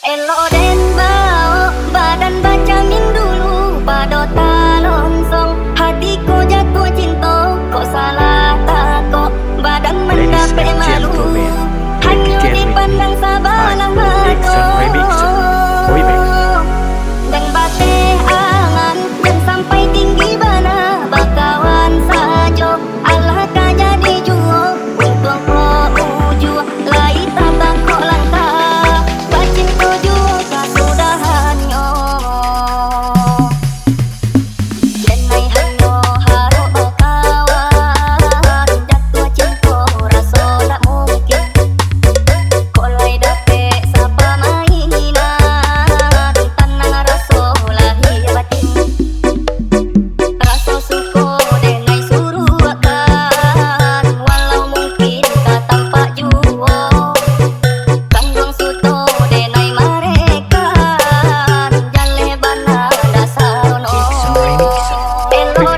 Elok den bau, badan bacamin dulu, badota longsong, hatiku jatuh cinta, kok salah takut, badan mendapat malu, hanya dipandang sabalah mata. Dan bateh angan, dan sampai tinggi bana, bakawan sajo, Allah ka jadi juo, untung kok uju, lai tata kok langkah, bacin tuju kasudahannya. Dan nai hanyo haro bakawan, jatuh cinta rasa tak mungkin, kok lai dapet sapa mainan, tanang rasa lahir batin, rasa suko denai suruh akan, walau mungkin tak tampak juo, kandung suto denai marekan, jale bana dasarono. Elo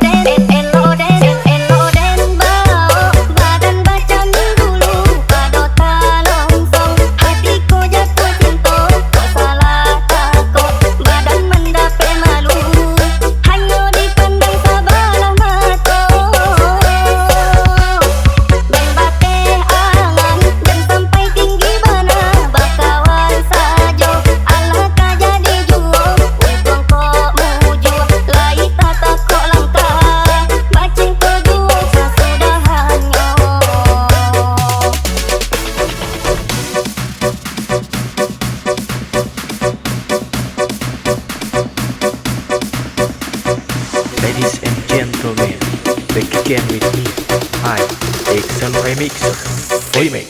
den bau, badan bacamin dulu, badota longsong, hatiku jatuh cinta, kok salah takut, badan mendapat malu, hanya dipandang sabalah mata. Dan bateh angan, dan sampai tinggi bana, bakawan sajo, Allah ka jadi juo, untung kok muju, lai tata kok langkah, bacin tuju kasudahannya. Ladies and gentlemen, back again with me. I, Exxon Remixer. Remix.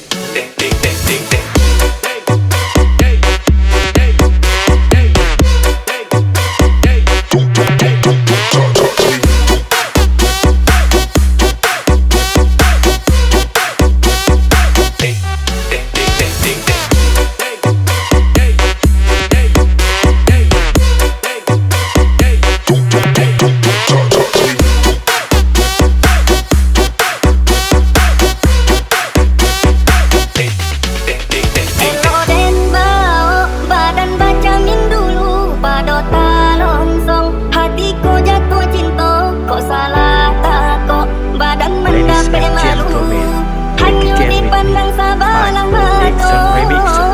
Elok den bau, badan bacamin dulu, badota longsong, hatiku jatuh cinta, kok salah takut, badan Ladies mendapat and malu, gentlemen, hanya back again with dipandang me. sabalah I, mata. Exxon Remixer.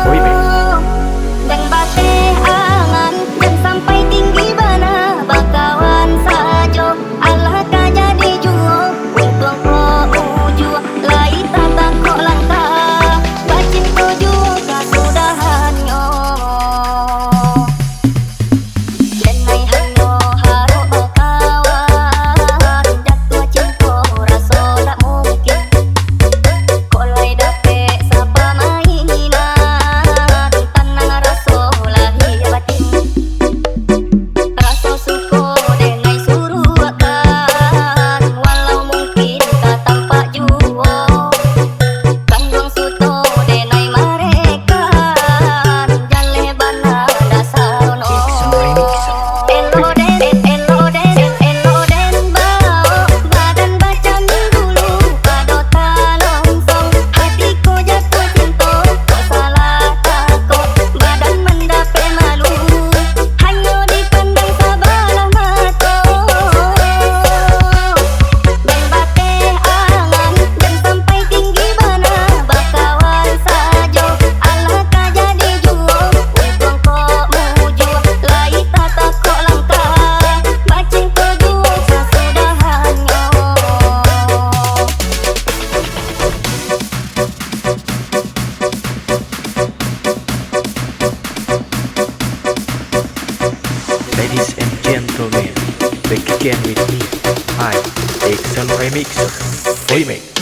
Remix. Dan bateh angan, dan sampai tinggi bana, bakawan sajo, Allah ka jadi juo, untung kok uju, lai tata kok langkah, bacin tuju kasudahannya. Dan nai hanyo haro bakawan, jatuh cinta rasa tak mungkin, kok lai dapet sapa mainan, tanang rasa lahir batin, rasa suko denai suruh akan, walau mungkin tak tampak juo, kandung suto denai marekan, jale bana dasarono. Elo den bau, badan bacamin dulu, badota longsong, hatiku jatuh cinta, kok salah takut, badan mendapat malu, hanya dipandang sabalah mata. Dan bateh angan, dan sampai tinggi bana, bakawan sajo, Allah ka jadi juo, untung kok muju, lai tata kok langkah, bacin tuju kasudahannya. Ladies and gentlemen, back again with me. I, Exxon Remixer. Remix.